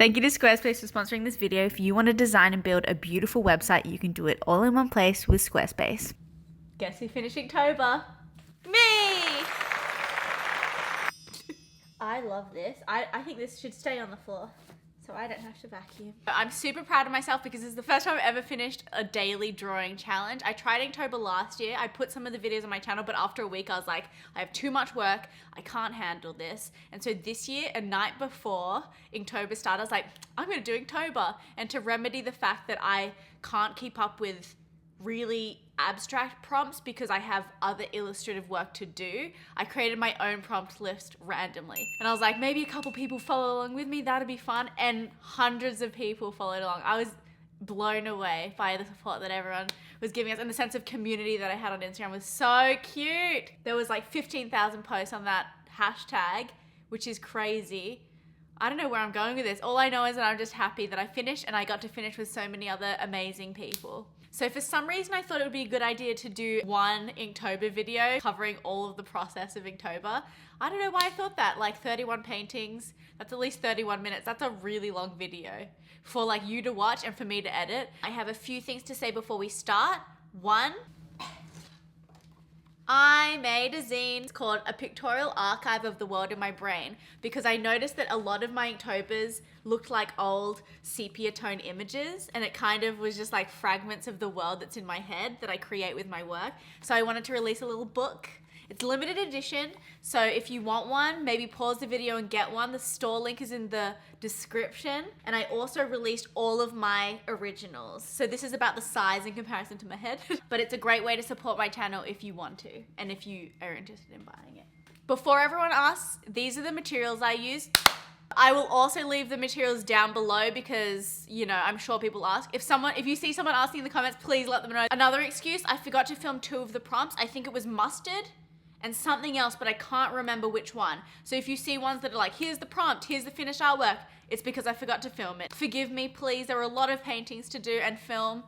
Thank you to Squarespace for sponsoring this video. If you want to design and build a beautiful website, you can do it all in one place with Squarespace. Guess who finished Inktober? Me! I love this. I think this should stay on the floor so I don't have to vacuum. I'm super proud of myself because this is the first time I've ever finished a daily drawing challenge. I tried Inktober last year. I put some of the videos on my channel, but after a week I was like, I have too much work. I can't handle this. And so this year, a night before Inktober started, I was like, I'm gonna do Inktober. And to remedy the fact that I can't keep up with really abstract prompts because I have other illustrative work to do, I created my own prompt list randomly. And I was like, maybe a couple people follow along with me, that'd be fun. And hundreds of people followed along. I was blown away by the support that everyone was giving us, and the sense of community that I had on Instagram was so cute. There was like 15,000 posts on that hashtag, which is crazy. I don't know where I'm going with this. All I know is that I'm just happy that I finished, and I got to finish with so many other amazing people. So for some reason, I thought it would be a good idea to do one Inktober video covering all of the process of Inktober. I don't know why I thought that, like 31 paintings, that's at least 31 minutes. That's a really long video for like you to watch and for me to edit. I have a few things to say before we start. One, I made a zine. It's called A Pictorial Archive of the World in My Brain because I noticed that a lot of my Inktober's looked like old sepia tone images, and it kind of was just like fragments of the world that's in my head that I create with my work. So I wanted to release a little book. It's limited edition, so if you want one, maybe pause the video and get one. The store link is in the description. And I also released all of my originals. So this is about the size in comparison to my head, but it's a great way to support my channel if you want to, and if you are interested in buying it. Before everyone asks, these are the materials I used. I will also leave the materials down below because, you know, I'm sure people ask. If you see someone asking in the comments, please let them know. Another excuse, I forgot to film 2 of the prompts. I think it was mustard and something else, but I can't remember which one. So if you see ones that are like, here's the prompt, here's the finished artwork, it's because I forgot to film it. Forgive me, please. There were a lot of paintings to do and film.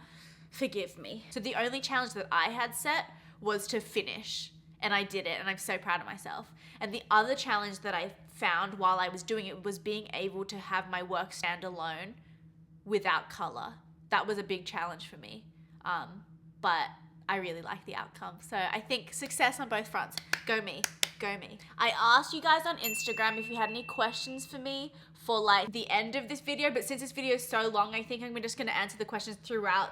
Forgive me. So the only challenge that I had set was to finish, and I did it, and I'm so proud of myself. And the other challenge that I found while I was doing it was being able to have my work stand alone without color. That was a big challenge for me, but I really like the outcome. So I think success on both fronts. Go me, go me. I asked you guys on Instagram if you had any questions for me for like the end of this video, but since this video is so long, I think I'm just gonna answer the questions throughout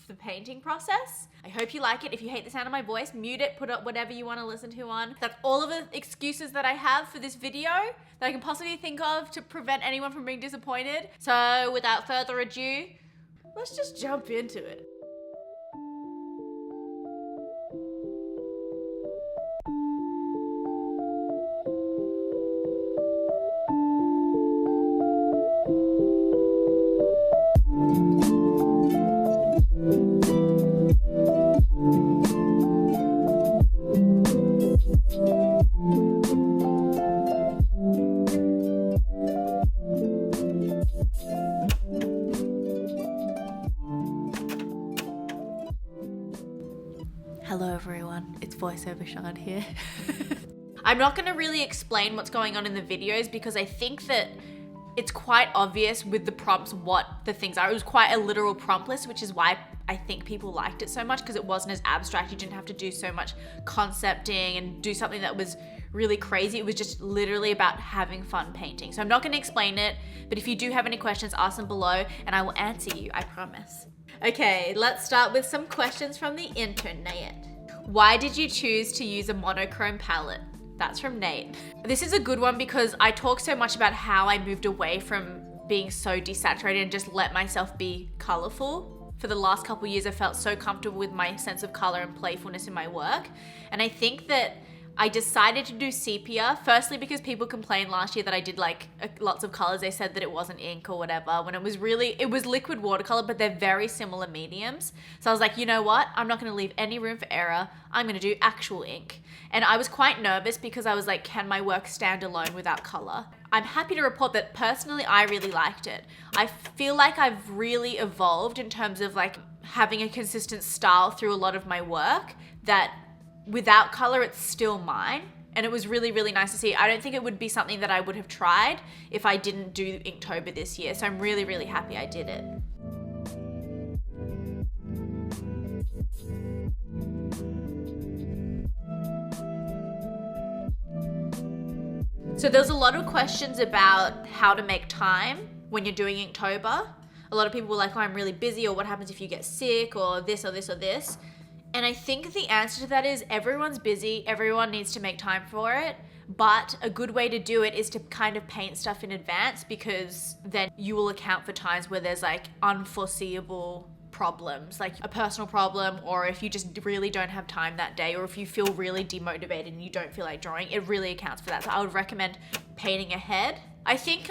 the painting process. I hope you like it. If you hate the sound of my voice, mute it, put up whatever you want to listen to on. That's all of the excuses that I have for this video that I can possibly think of to prevent anyone from being disappointed. So without further ado, let's just jump into it. Hello everyone, it's voiceover Sha'an here. I'm not gonna really explain what's going on in the videos because I think that it's quite obvious with the prompts what the things are. It was quite a literal prompt list, which is why I think people liked it so much, because it wasn't as abstract. You didn't have to do so much concepting and do something that was really crazy. It was just literally about having fun painting. So I'm not gonna explain it, but if you do have any questions, ask them below and I will answer you, I promise. Okay, let's start with some questions from the internet. Why did you choose to use a monochrome palette? That's from Nate. This is a good one because I talk so much about how I moved away from being so desaturated and just let myself be colorful. For the last couple of years, I felt so comfortable with my sense of color and playfulness in my work. And I think that I decided to do sepia, firstly because people complained last year that I did like lots of colors. They said that it wasn't ink or whatever, when it was liquid watercolor, but they're very similar mediums. So I was like, you know what? I'm not gonna leave any room for error. I'm gonna do actual ink. And I was quite nervous because I was like, can my work stand alone without color? I'm happy to report that personally, I really liked it. I feel like I've really evolved in terms of like having a consistent style through a lot of my work that without color, it's still mine. and it was really, really nice to see. I don't think it would be something that I would have tried if I didn't do Inktober this year. So I'm really, really happy I did it. So there's a lot of questions about how to make time when you're doing Inktober. A lot of people were like, oh, I'm really busy, or what happens if you get sick, or this or this or this. And I think the answer to that is everyone's busy, everyone needs to make time for it. But a good way to do it is to kind of paint stuff in advance, because then you will account for times where there's like unforeseeable problems, like a personal problem, or if you just really don't have time that day, or if you feel really demotivated and you don't feel like drawing, it really accounts for that. So I would recommend painting ahead. I think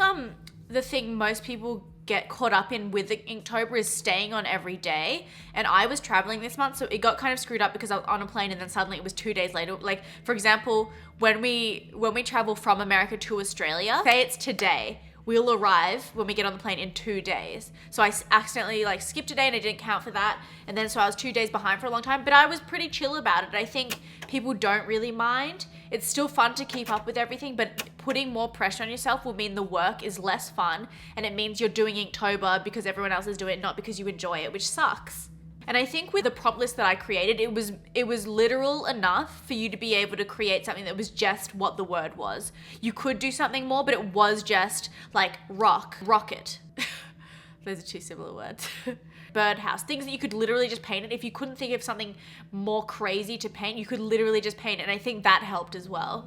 the thing most people get caught up in with Inktober is staying on every day. And I was traveling this month, so it got kind of screwed up because I was on a plane and then suddenly it was 2 days later. Like, for example, when we travel from America to Australia, say it's today, we'll arrive when we get on the plane in 2 days. So I accidentally like skipped a day and I didn't count for that. And then so I was 2 days behind for a long time, but I was pretty chill about it. I think people don't really mind. It's still fun to keep up with everything, but putting more pressure on yourself will mean the work is less fun, and it means you're doing Inktober because everyone else is doing it, not because you enjoy it, which sucks. And I think with the prompt list that I created, it was literal enough for you to be able to create something that was just what the word was. You could do something more, but it was just like rocket. Those are two similar words. Birdhouse, things that you could literally just paint it. If you couldn't think of something more crazy to paint, you could literally just paint it. And I think that helped as well.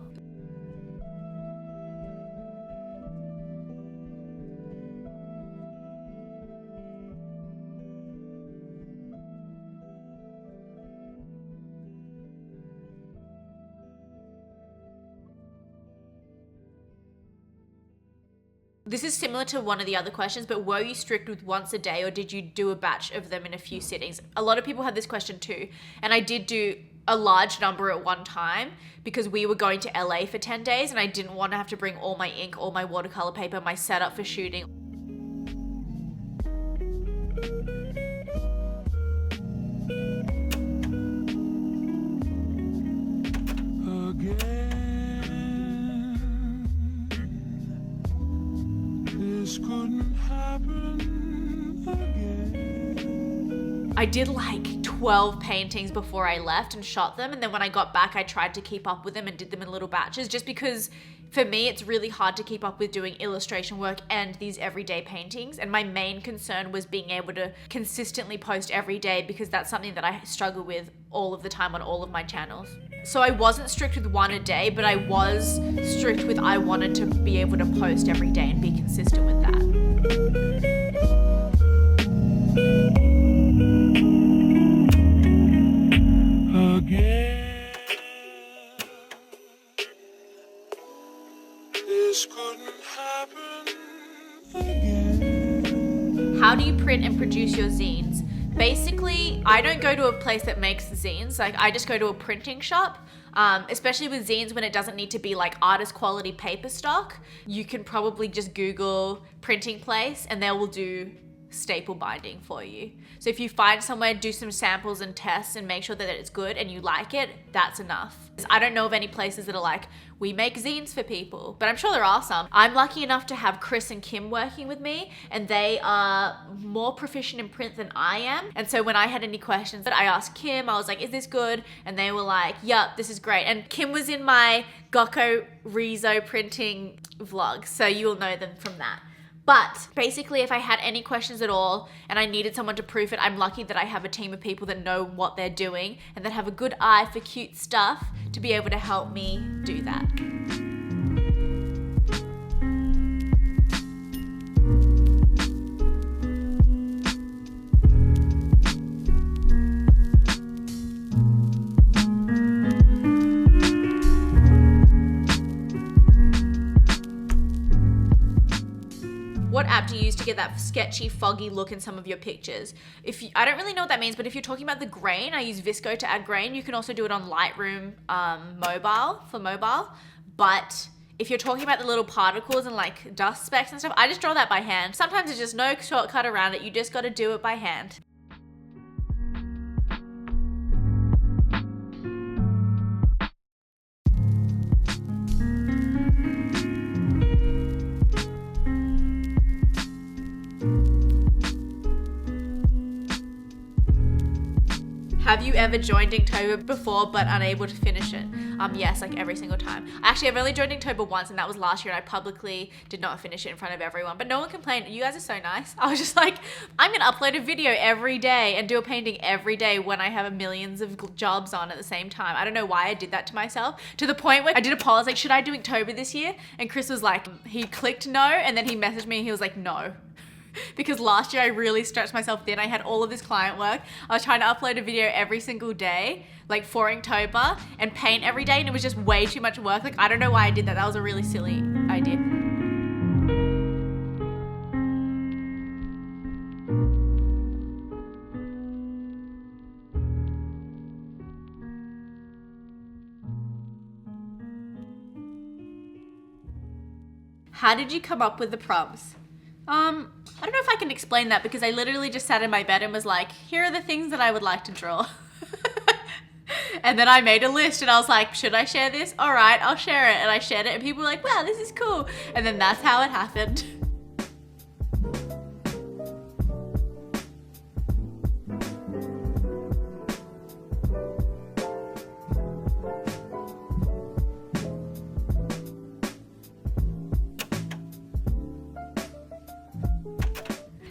This is similar to one of the other questions, but were you strict with once a day, or did you do a batch of them in a few sittings? A lot of people had this question too, and I did do a large number at one time because we were going to LA for 10 days and I didn't want to have to bring all my ink, all my watercolor paper, my setup for shooting. Couldn't happen again. I did like 12 paintings before I left and shot them, and then when I got back I tried to keep up with them and did them in little batches, just because for me it's really hard to keep up with doing illustration work and these everyday paintings, and my main concern was being able to consistently post every day, because that's something that I struggle with all of the time on all of my channels. So I wasn't strict with one a day, but I was strict with I wanted to be able to post every day and be consistent with that. Again, this couldn't happen again. How do you print and produce your zines? Basically, I don't go to a place that makes zines. Like, I just go to a printing shop, especially with zines when it doesn't need to be like artist quality paper stock. You can probably just Google printing place and they will do staple binding for you. So if you find somewhere, do some samples and tests and make sure that it's good and you like it, that's enough. I don't know of any places that are like, we make zines for people, but I'm sure there are some. I'm lucky enough to have Chris and Kim working with me, and they are more proficient in print than I am. And so when I had any questions, I asked Kim, I was like, is this good? And they were like, yup, this is great. And Kim was in my Gokko Rizo printing vlog, so you'll know them from that. But basically, if I had any questions at all and I needed someone to proof it, I'm lucky that I have a team of people that know what they're doing and that have a good eye for cute stuff to be able to help me do that. What app do you use to get that sketchy, foggy look in some of your pictures? I don't really know what that means, but if you're talking about the grain, I use Visco to add grain. You can also do it on Lightroom mobile. But if you're talking about the little particles and like dust specks and stuff, I just draw that by hand. Sometimes there's just no shortcut around it. You just got to do it by hand. Have you ever joined Inktober before but unable to finish it? Yes, like every single time. Actually, I've only joined Inktober once, and that was last year, and I publicly did not finish it in front of everyone. But no one complained. You guys are so nice. I was just like, I'm gonna upload a video every day and do a painting every day when I have millions of jobs on at the same time. I don't know why I did that to myself, to the point where I did a poll. I was like, should I do Inktober this year? And Chris was like, he clicked no, and then he messaged me and he was like, no. Because last year I really stretched myself thin. I had all of this client work. I was trying to upload a video every single day, like for Inktober, and paint every day, and it was just way too much work. Like, I don't know why I did that. That was a really silly idea. How did you come up with the prompts? I don't know if I can explain that, because I literally just sat in my bed and was like, here are the things that I would like to draw. And then I made a list and I was like, should I share this? All right, I'll share it. And I shared it and people were like, wow, this is cool. And then that's how it happened.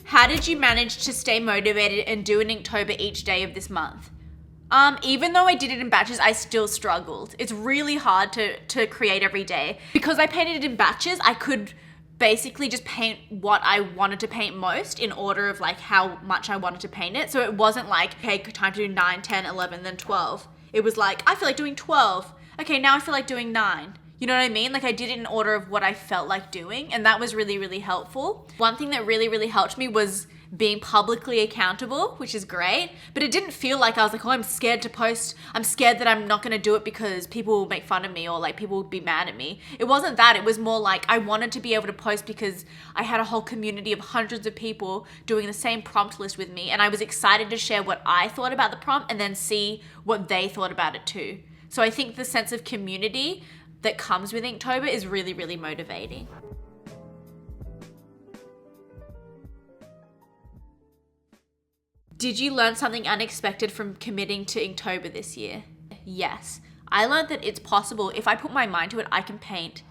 How did you manage to stay motivated and do an Inktober each day of this month? Even though I did it in batches, I still struggled. It's really hard to create every day. Because I painted it in batches, I could basically just paint what I wanted to paint most in order of like how much I wanted to paint it. So it wasn't like, okay, time to do 9, 10, 11, then 12. It was like, I feel like doing 12. Okay, now I feel like doing 9. You know what I mean? Like, I did it in order of what I felt like doing, and that was really, really helpful. One thing that really, really helped me was being publicly accountable, which is great, but it didn't feel like I was like, oh, I'm scared to post. I'm scared that I'm not gonna do it because people will make fun of me or like people will be mad at me. It wasn't that. It was more like I wanted to be able to post because I had a whole community of hundreds of people doing the same prompt list with me, and I was excited to share what I thought about the prompt and then see what they thought about it too. So I think the sense of community that comes with Inktober is really, really motivating. Did you learn something unexpected from committing to Inktober this year? Yes. I learned that it's possible. If I put my mind to it, I can paint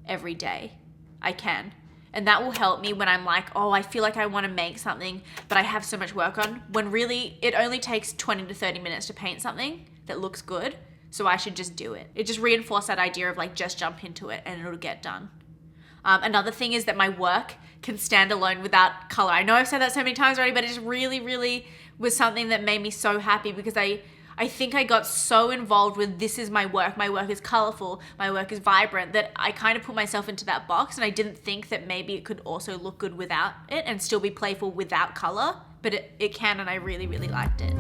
every day. I can. And that will help me when I'm like, oh, I feel like I want to make something, but I have so much work on, when really it only takes 20 to 30 minutes to paint something that looks good. So I should just do it. It just reinforced that idea of like, just jump into it and it'll get done. Another thing is that my work can stand alone without color. I know I've said that so many times already, but it just really, really was something that made me so happy, because I think I got so involved with, this is my work is colorful, my work is vibrant, that I kind of put myself into that box, and I didn't think that maybe it could also look good without it and still be playful without color, but it can, and I really, really liked it.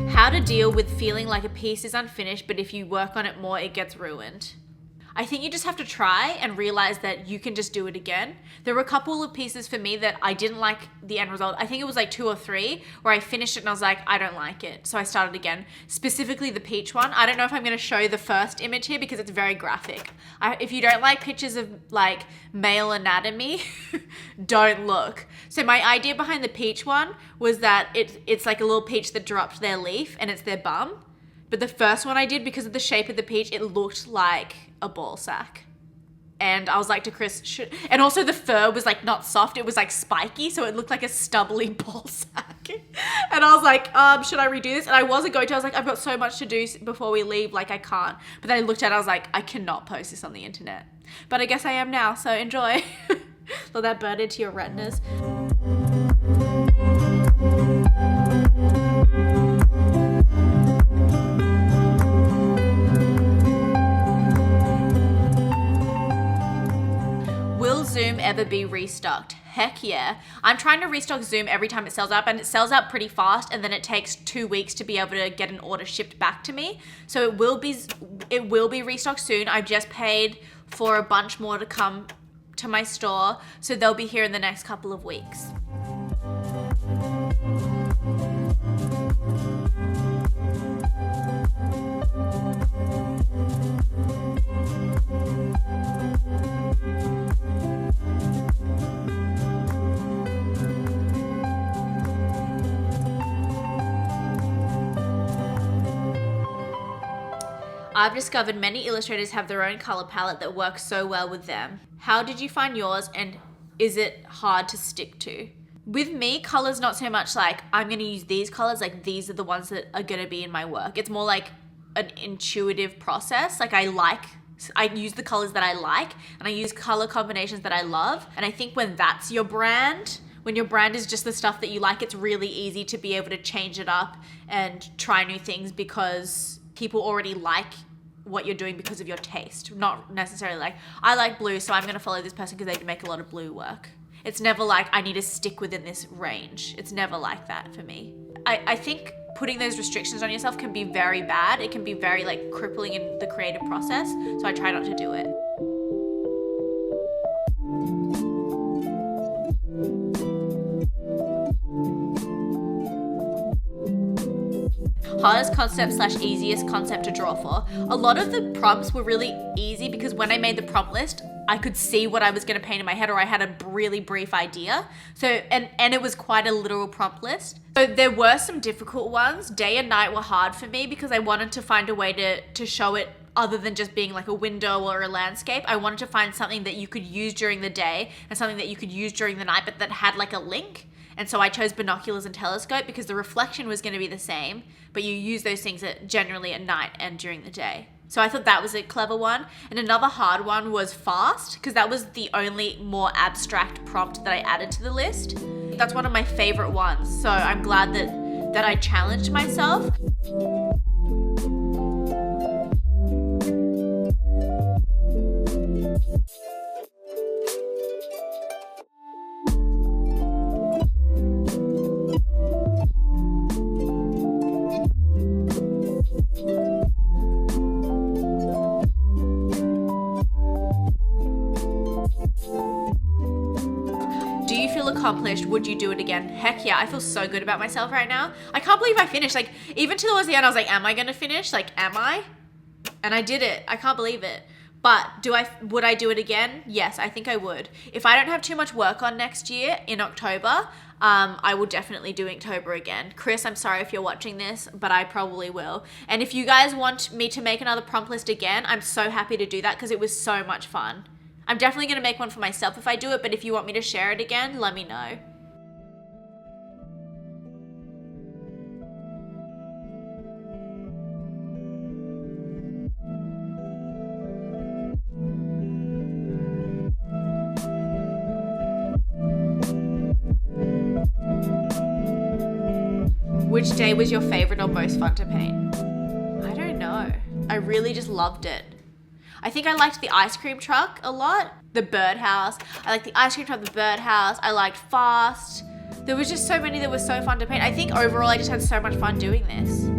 How to deal with feeling like a piece is unfinished, but if you work on it more, it gets ruined. I think you just have to try and realize that you can just do it again. There were a couple of pieces for me that I didn't like the end result. I think it was like 2 or 3 where I finished it and I was like, I don't like it. So I started again. Specifically the peach one. I don't know if I'm going to show the first image here because it's very graphic. If you don't like pictures of like male anatomy, don't look. So my idea behind the peach one was that it's like a little peach that dropped their leaf and it's their bum. But the first one I did, because of the shape of the peach, it looked like a ball sack. And I was like to Chris, and also the fur was like not soft, it was like spiky, so it looked like a stubbly ball sack. And I was like, should I redo this? And I wasn't going to. I was like, I've got so much to do before we leave, like I can't. But then I looked at it, I was like, I cannot post this on the internet. But I guess I am now, so enjoy. Let that burn into your retinas. Will Zoom ever be restocked? Heck yeah. I'm trying to restock Zoom every time it sells out, and it sells out pretty fast, and then it takes 2 weeks to be able to get an order shipped back to me. So it will be restocked soon. I've just paid for a bunch more to come to my store, so they'll be here in the next couple of weeks. I've discovered many illustrators have their own color palette that works so well with them. How did you find yours, and is it hard to stick to? With me, color's not so much like I'm gonna use these colors, like these are the ones that are gonna be in my work. It's more like an intuitive process. Like I use the colors that I like, and I use color combinations that I love. And I think when that's your brand, when your brand is just the stuff that you like, it's really easy to be able to change it up and try new things because people already like what you're doing because of your taste. Not necessarily like, I like blue, so I'm gonna follow this person because they make a lot of blue work. It's never like, I need to stick within this range. It's never like that for me. I think putting those restrictions on yourself can be very bad. It can be very like crippling in the creative process. So I try not to do it. Hardest concept / easiest concept to draw for. A lot of the prompts were really easy because when I made the prompt list, I could see what I was going to paint in my head, or I had a really brief idea. So, and it was quite a literal prompt list. So there were some difficult ones. Day and night were hard for me because I wanted to find a way to show it other than just being like a window or a landscape. I wanted to find something that you could use during the day and something that you could use during the night, but that had like a link. And so I chose binoculars and telescope because the reflection was going to be the same, but you use those things generally at night and during the day. So I thought that was a clever one. And another hard one was fast, because that was the only more abstract prompt that I added to the list. That's one of my favorite ones. So I'm glad that I challenged myself. Accomplished. Would you do it again? Heck yeah, I feel so good about myself right now. I can't believe I finished. Like, even towards the end I was like, am I gonna finish? Like, am I? And I did it. I can't believe it. But would I do it again? Yes, I think I would. If I don't have too much work on next year in October, I will definitely do Inktober again. Chris, I'm sorry if you're watching this, but I probably will. And if you guys want me to make another prompt list again, I'm so happy to do that because it was so much fun. I'm definitely going to make one for myself if I do it, but if you want me to share it again, let me know. Which day was your favorite or most fun to paint? I don't know. I really just loved it. I think I liked the ice cream truck a lot. The birdhouse. I liked the ice cream truck, the birdhouse. I liked fast. There was just so many that were so fun to paint. I think overall I just had so much fun doing this.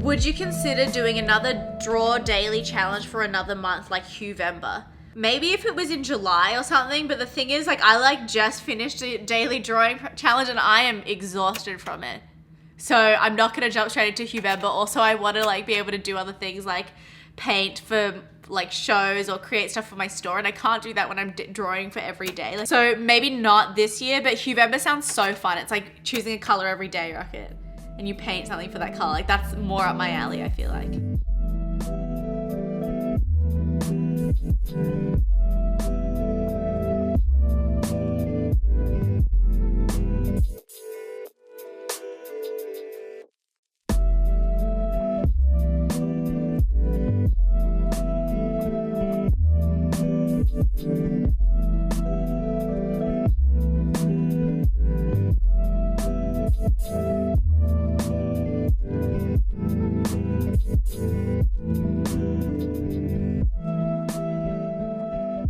Would you consider doing another draw daily challenge for another month, like Huevember? Maybe if it was in July or something, but the thing is, like, I just finished a daily drawing challenge and I am exhausted from it. So I'm not gonna jump straight into Huevember. Also, I want to like be able to do other things like paint for like shows or create stuff for my store, and I can't do that when I'm drawing for every day. So maybe not this year, but Huevember sounds so fun. It's like choosing a color every day, rocket. And you paint something for that color. Like, that's more up my alley, I feel like.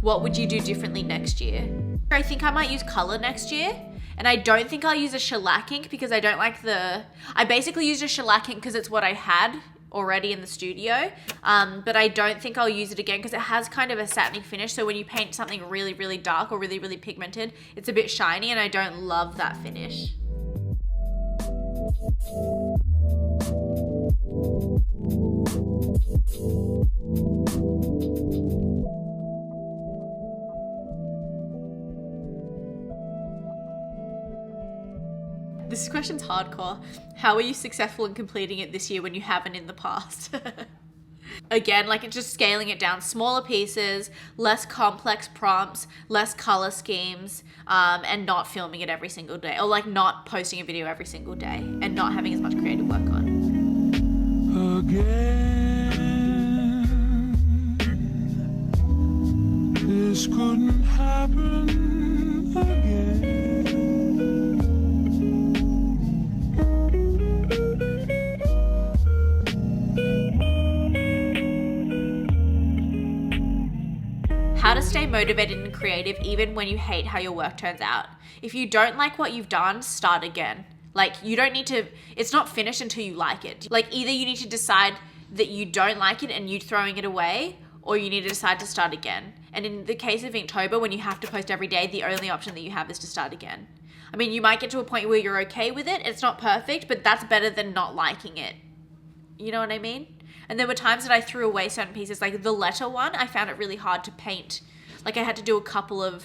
What would you do differently next year? I think I might use color next year. And I don't think I'll use a shellac ink because I don't like I basically used a shellac ink because it's what I had already in the studio, but I don't think I'll use it again because it has kind of a satiny finish. So when you paint something really, really dark or really, really pigmented, it's a bit shiny and I don't love that finish. This question's hardcore. How are you successful in completing it this year when you haven't in the past? Again, like it's just scaling it down, smaller pieces, less complex prompts, less color schemes, and not filming it every single day, or like not posting a video every single day and not having as much creative work on. Again, this couldn't happen again. How to stay motivated and creative even when you hate how your work turns out. If you don't like what you've done, start again. Like you don't need to, it's not finished until you like it. Like either you need to decide that you don't like it and you're throwing it away, or you need to decide to start again. And in the case of Inktober, when you have to post every day, the only option that you have is to start again. I mean, you might get to a point where you're okay with it. It's not perfect, but that's better than not liking it. You know what I mean? And there were times that I threw away certain pieces, like the letter one, I found it really hard to paint. Like I had to do a couple of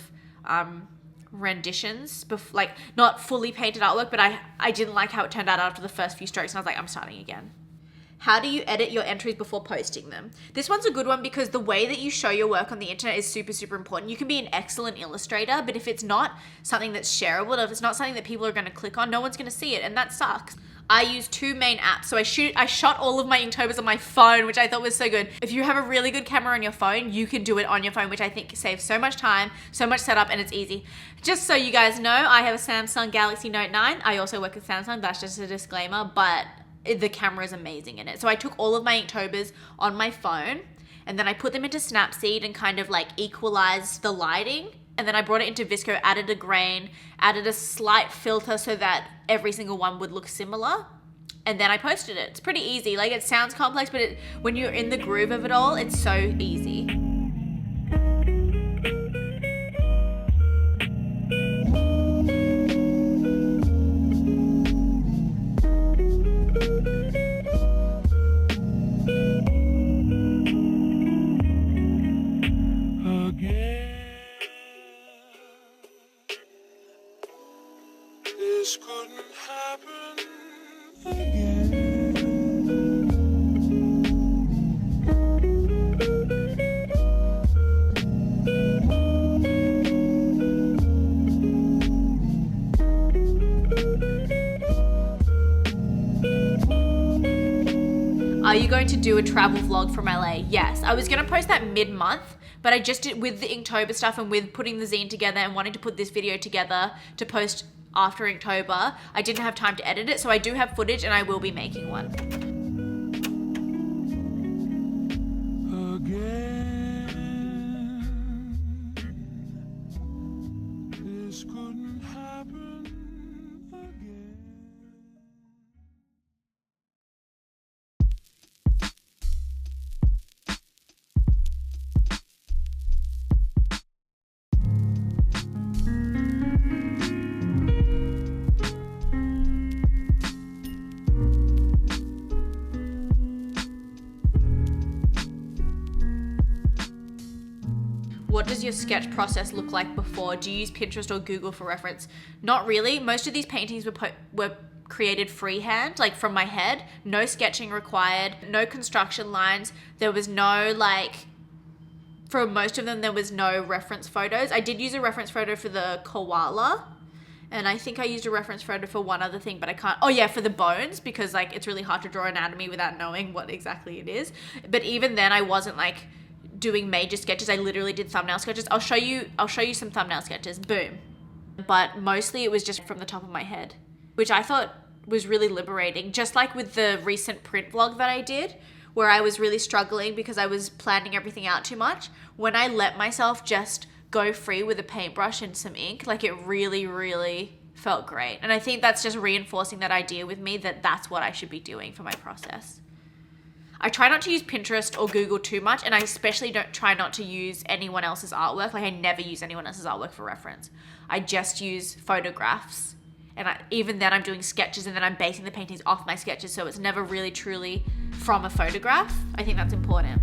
renditions, like not fully painted artwork, but I didn't like how it turned out after the first few strokes and I was like, I'm starting again. How do you edit your entries before posting them? This one's a good one because the way that you show your work on the internet is super, super important. You can be an excellent illustrator, but if it's not something that's shareable, if it's not something that people are going to click on, no one's going to see it, and that sucks. I use two main apps. So I shot all of my Inktober's on my phone, which I thought was so good. If you have a really good camera on your phone, you can do it on your phone, which I think saves so much time, so much setup, and it's easy. Just so you guys know, I have a Samsung Galaxy Note 9. I also work with Samsung, that's just a disclaimer, but the camera is amazing in it. So I took all of my Inktober's on my phone, and then I put them into Snapseed and kind of like equalized the lighting. And then I brought it into Visco, added a grain, added a slight filter so that every single one would look similar. And then I posted it. It's pretty easy. Like it sounds complex, but when you're in the groove of it all, it's so easy. This couldn't happen again. Are you going to do a travel vlog from LA? Yes. I was going to post that mid-month, but I just did with the Inktober stuff and with putting the zine together and wanting to put this video together to post after Inktober. I didn't have time to edit it, so I do have footage and I will be making one. Again, this couldn't happen again. What does your sketch process look like before? Do you use Pinterest or Google for reference? Not really. Most of these paintings were created freehand, like from my head. No sketching required, no construction lines. There was no for most of them, there was no reference photos. I did use a reference photo for the koala. And I think I used a reference photo for one other thing, but I can't. Oh yeah, for the bones, because it's really hard to draw anatomy without knowing what exactly it is. But even then I wasn't doing major sketches. I literally did thumbnail sketches. I'll show you some thumbnail sketches. Boom. But mostly it was just from the top of my head, which I thought was really liberating. Just like with the recent print vlog that I did, where I was really struggling because I was planning everything out too much. When I let myself just go free with a paintbrush and some ink, it really, really felt great. And I think that's just reinforcing that idea with me that that's what I should be doing for my process. I try not to use Pinterest or Google too much, and I especially don't try not to use anyone else's artwork. Like I never use anyone else's artwork for reference. I just use photographs, and even then I'm doing sketches, and then I'm basing the paintings off my sketches, so it's never really truly from a photograph. I think that's important.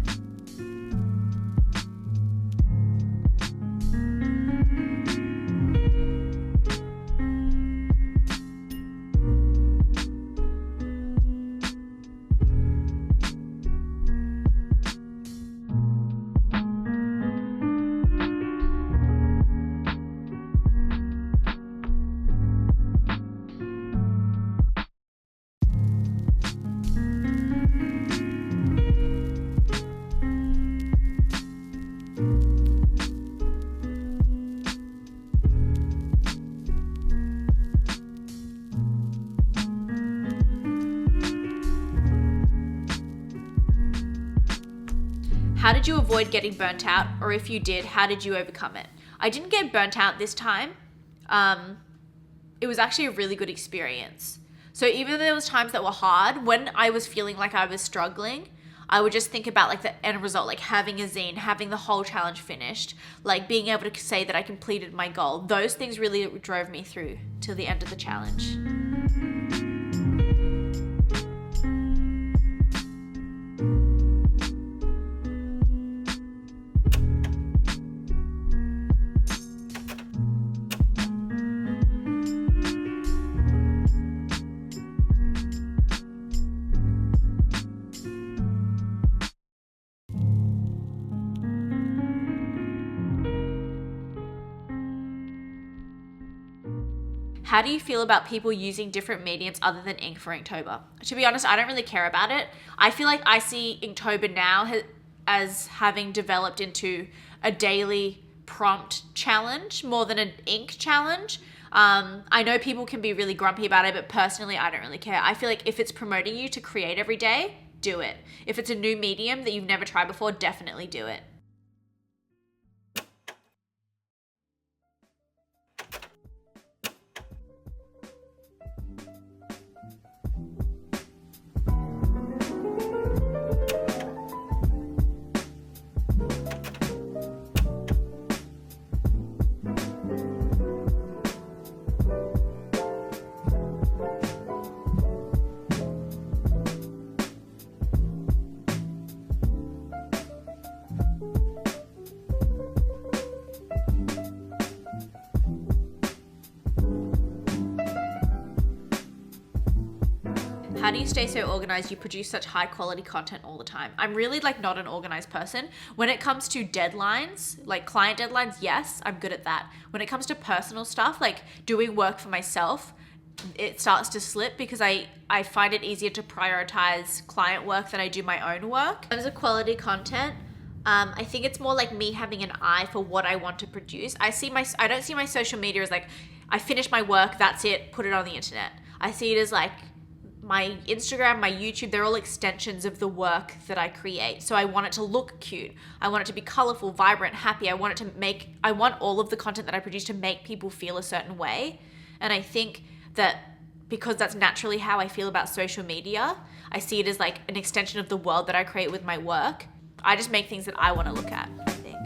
How did you avoid getting burnt out? Or if you did, how did you overcome it? I didn't get burnt out this time. It was actually a really good experience. So even though there was times that were hard, when I was feeling like I was struggling, I would just think about like the end result, like having a zine, having the whole challenge finished, like being able to say that I completed my goal. Those things really drove me through till the end of the challenge. How do you feel about people using different mediums other than ink for Inktober? To be honest, I don't really care about it. I feel like I see Inktober now as having developed into a daily prompt challenge more than an ink challenge. I know people can be really grumpy about it, but personally, I don't really care. I feel like if it's promoting you to create every day, do it. If it's a new medium that you've never tried before, definitely do it. How do you stay so organized? You produce such high quality content all the time. I'm really like not an organized person. When it comes to deadlines, like client deadlines, yes, I'm good at that. When it comes to personal stuff, like doing work for myself, it starts to slip because I find it easier to prioritize client work than I do my own work. In terms of quality content, I think it's more like me having an eye for what I want to produce. I don't see my social media as like, I finish my work, that's it, put it on the internet. I see it as like, my Instagram, my YouTube, they're all extensions of the work that I create. So I want it to look cute. I want it to be colorful, vibrant, happy. I want all of the content that I produce to make people feel a certain way. And I think that because that's naturally how I feel about social media, I see it as like an extension of the world that I create with my work. I just make things that I want to look at, I think.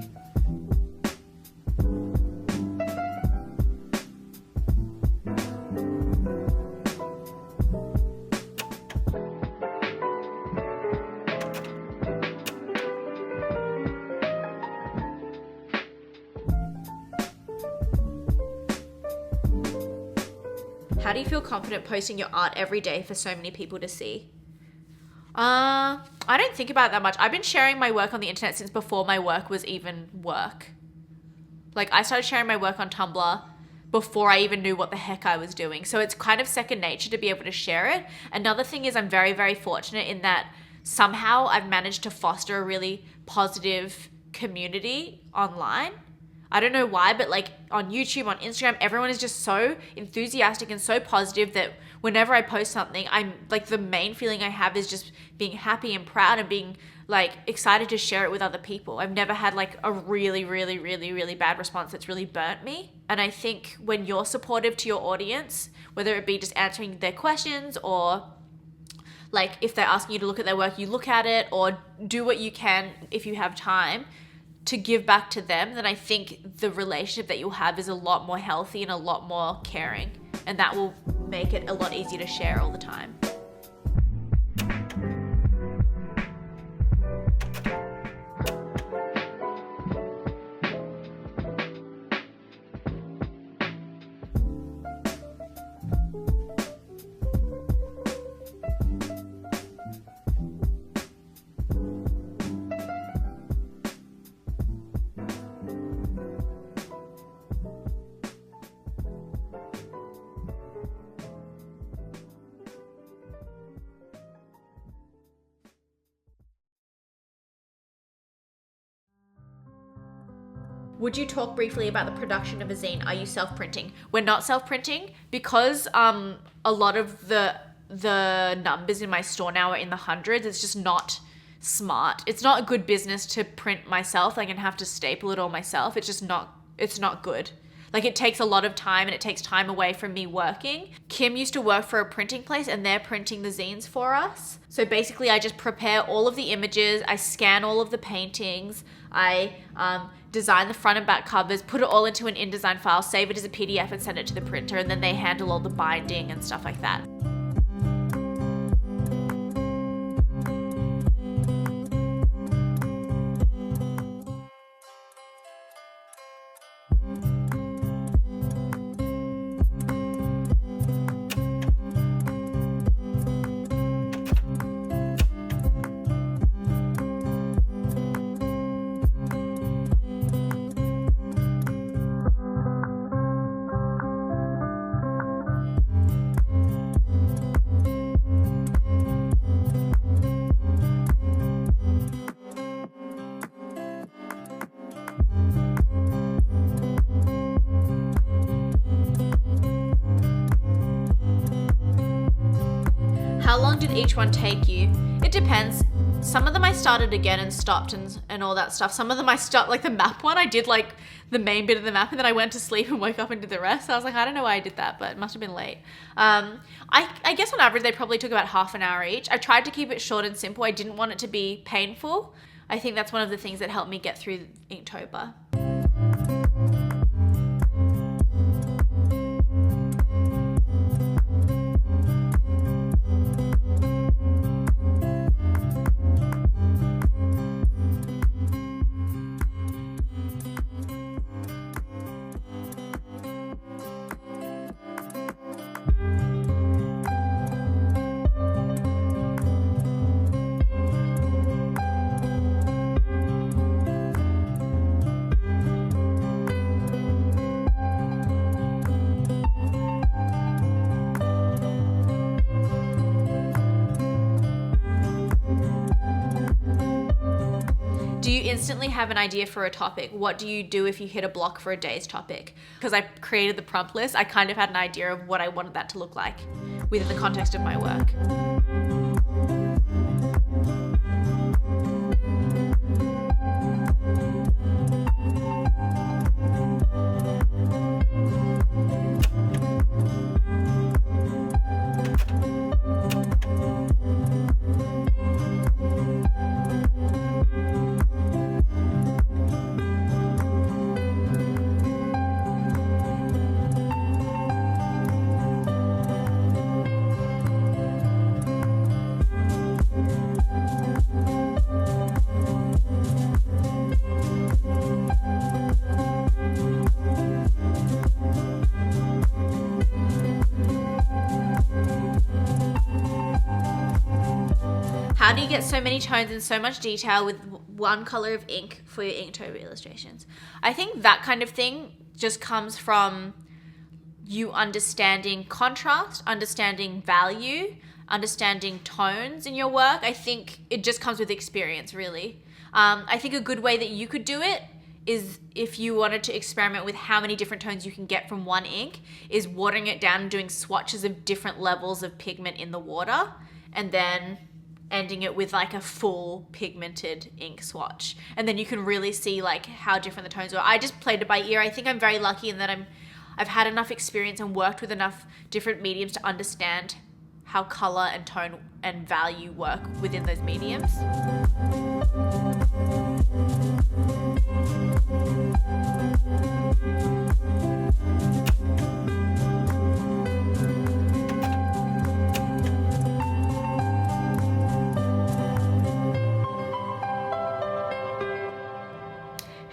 How do you feel confident posting your art every day for so many people to see? I don't think about it that much. I've been sharing my work on the internet since before my work was even work. Like I started sharing my work on Tumblr before I even knew what the heck I was doing. So it's kind of second nature to be able to share it. Another thing is I'm very, very fortunate in that somehow I've managed to foster a really positive community online. I don't know why, but like on YouTube, on Instagram, everyone is just so enthusiastic and so positive that whenever I post something, I'm like, the main feeling I have is just being happy and proud and being like excited to share it with other people. I've never had like a really, really, really, really bad response that's really burnt me. And I think when you're supportive to your audience, whether it be just answering their questions or like if they're asking you to look at their work, you look at it, or do what you can if you have time to give back to them, then I think the relationship that you'll have is a lot more healthy and a lot more caring. And that will make it a lot easier to share all the time. Would you talk briefly about the production of a zine? Are you self-printing? We're not self-printing because a lot of the numbers in my store now are in the hundreds. It's just not smart. It's not a good business to print myself. Like, and have to staple it all myself. It's not good. Like, it takes a lot of time and it takes time away from me working. Kim used to work for a printing place and they're printing the zines for us. So basically I just prepare all of the images, I scan all of the paintings, I design the front and back covers, put it all into an InDesign file, save it as a PDF and send it to the printer, and then they handle all the binding and stuff like that. How long did each one take you? It depends. Some of them I started again and stopped and all that stuff. Some of them I stopped, like the map one, I did like the main bit of the map and then I went to sleep and woke up and did the rest. So I was like, I don't know why I did that, but it must have been late. I guess on average they probably took about half an hour each. I tried to keep it short and simple. I didn't want it to be painful. I think that's one of the things that helped me get through Inktober. Do you instantly have an idea for a topic? What do you do if you hit a block for a day's topic? Because I created the prompt list, I kind of had an idea of what I wanted that to look like within the context of my work. How do you get so many tones and so much detail with one color of ink for your Inktober illustrations? I think that kind of thing just comes from you understanding contrast, understanding value, understanding tones in your work. I think it just comes with experience, really. I think a good way that you could do it is, if you wanted to experiment with how many different tones you can get from one ink, is watering it down and doing swatches of different levels of pigment in the water, and then ending it with like a full pigmented ink swatch. And then you can really see like how different the tones are. I just played it by ear. I think I'm very lucky in that I've had enough experience and worked with enough different mediums to understand how color and tone and value work within those mediums.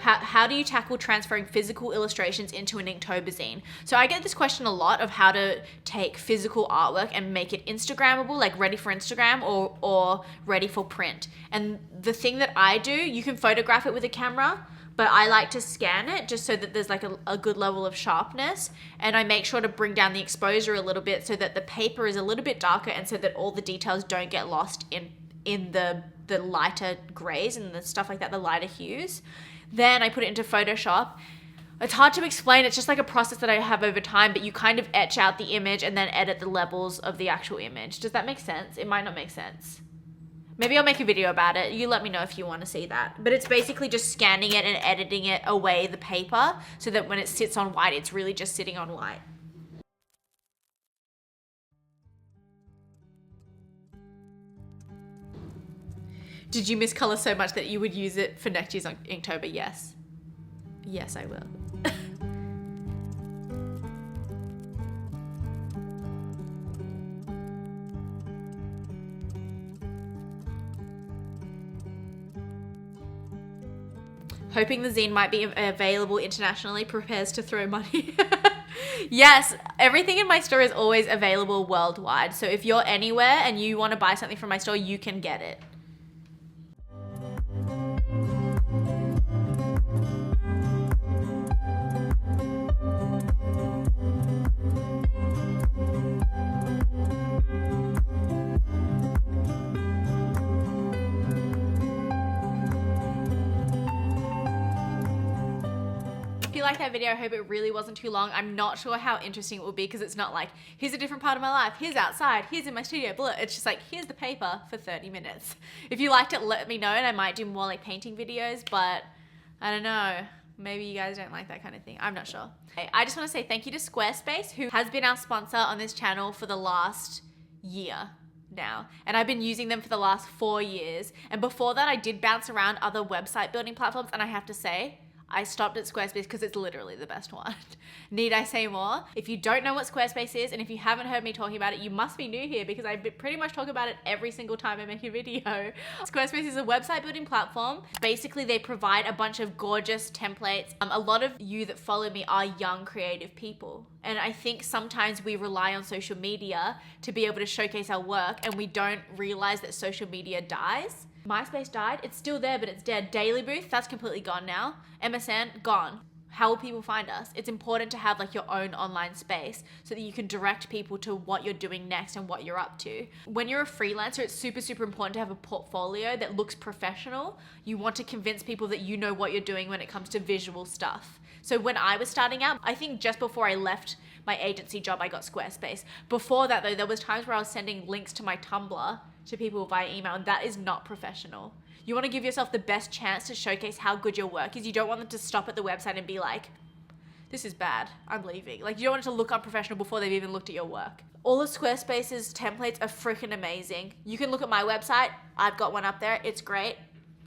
How do you tackle transferring physical illustrations into an Inktober zine? So I get this question a lot of how to take physical artwork and make it Instagrammable, like ready for Instagram or ready for print. And the thing that I do, you can photograph it with a camera, but I like to scan it just so that there's like a good level of sharpness. And I make sure to bring down the exposure a little bit so that the paper is a little bit darker and so that all the details don't get lost in the lighter grays and the stuff like that, the lighter hues. Then I put it into Photoshop. It's hard to explain. It's just like a process that I have over time, but you kind of etch out the image and then edit the levels of the actual image. Does that make sense? It might not make sense. Maybe I'll make a video about it. You let me know if you want to see that. But it's basically just scanning it and editing it away the paper so that when it sits on white, it's really just sitting on white. Did you miss color so much that you would use it for next year's Inktober? Yes. Yes, I will. Hoping the zine might be available internationally, prepares to throw money. Yes, everything in my store is always available worldwide. So if you're anywhere and you want to buy something from my store, you can get it. If you liked that video, I hope it really wasn't too long. I'm not sure how interesting it will be because it's not like, here's a different part of my life, here's outside, here's in my studio, blah. It's just like, here's the paper for 30 minutes. If you liked it, let me know, and I might do more like painting videos, but I don't know. Maybe you guys don't like that kind of thing. I'm not sure. I just want to say thank you to Squarespace, who has been our sponsor on this channel for the last year now, and I've been using them for the last 4 years. And before that, I did bounce around other website building platforms, and I have to say, I stopped at Squarespace because it's literally the best one. Need I say more? If you don't know what Squarespace is, and if you haven't heard me talking about it, you must be new here because I pretty much talk about it every single time I make a video. Squarespace is a website building platform. Basically, they provide a bunch of gorgeous templates. A lot of you that follow me are young creative people. And I think sometimes we rely on social media to be able to showcase our work, and we don't realize that social media dies. MySpace died. It's still there, but it's dead. Daily Booth, that's completely gone now. MSN, gone. How will people find us? It's important to have like your own online space so that you can direct people to what you're doing next and what you're up to. When you're a freelancer, it's super, super important to have a portfolio that looks professional. You want to convince people that you know what you're doing when it comes to visual stuff. So when I was starting out, I think just before I left my agency job, I got Squarespace. Before that though, there was times where I was sending links to my Tumblr to people via email, and that is not professional. You want to give yourself the best chance to showcase how good your work is. You don't want them to stop at the website and be like, this is bad, I'm leaving. Like, you don't want it to look unprofessional before they've even looked at your work. All of Squarespace's templates are freaking amazing. You can look at my website. I've got one up there. It's great.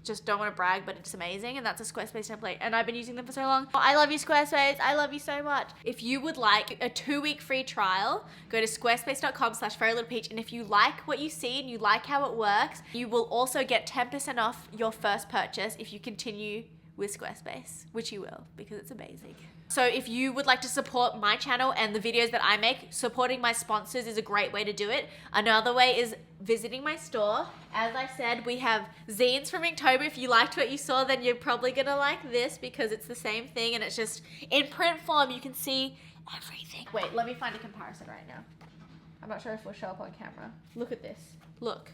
Just don't want to brag, but it's amazing, and that's a Squarespace template, and I've been using them for so long. I love you, Squarespace. I love you so much. If you would like a 2-week free trial, go to squarespace.com/furrylittlepeach, and if you like what you see and you like how it works, you will also get 10% off your first purchase if you continue with Squarespace, which you will, because it's amazing. So if you would like to support my channel and the videos that I make, supporting my sponsors is a great way to do it. Another way is visiting my store. As I said, we have zines from Inktober. If you liked what you saw, then you're probably gonna like this because it's the same thing and it's just in print form. You can see everything. Wait, let me find a comparison right now. I'm not sure if it'll show up on camera. Look at this. Look.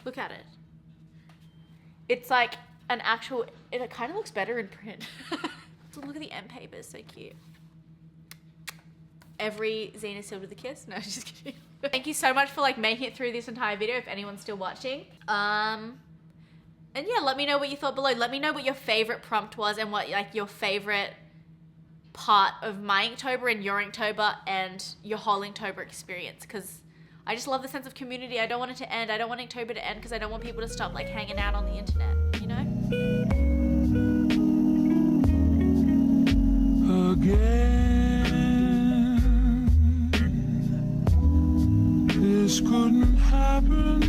Look at it. It's like an actual, it kind of looks better in print. Look at the end paper, so cute. Every zine is sealed with a kiss. No, just kidding. Thank you so much for like making it through this entire video if anyone's still watching. And yeah, let me know what you thought below. Let me know what your favorite prompt was and what like your favorite part of my Inktober and your Inktober and your whole Inktober experience, because I just love the sense of community. I don't want it to end. I don't want Inktober to end because I don't want people to stop like hanging out on the internet, you know? Again, this couldn't happen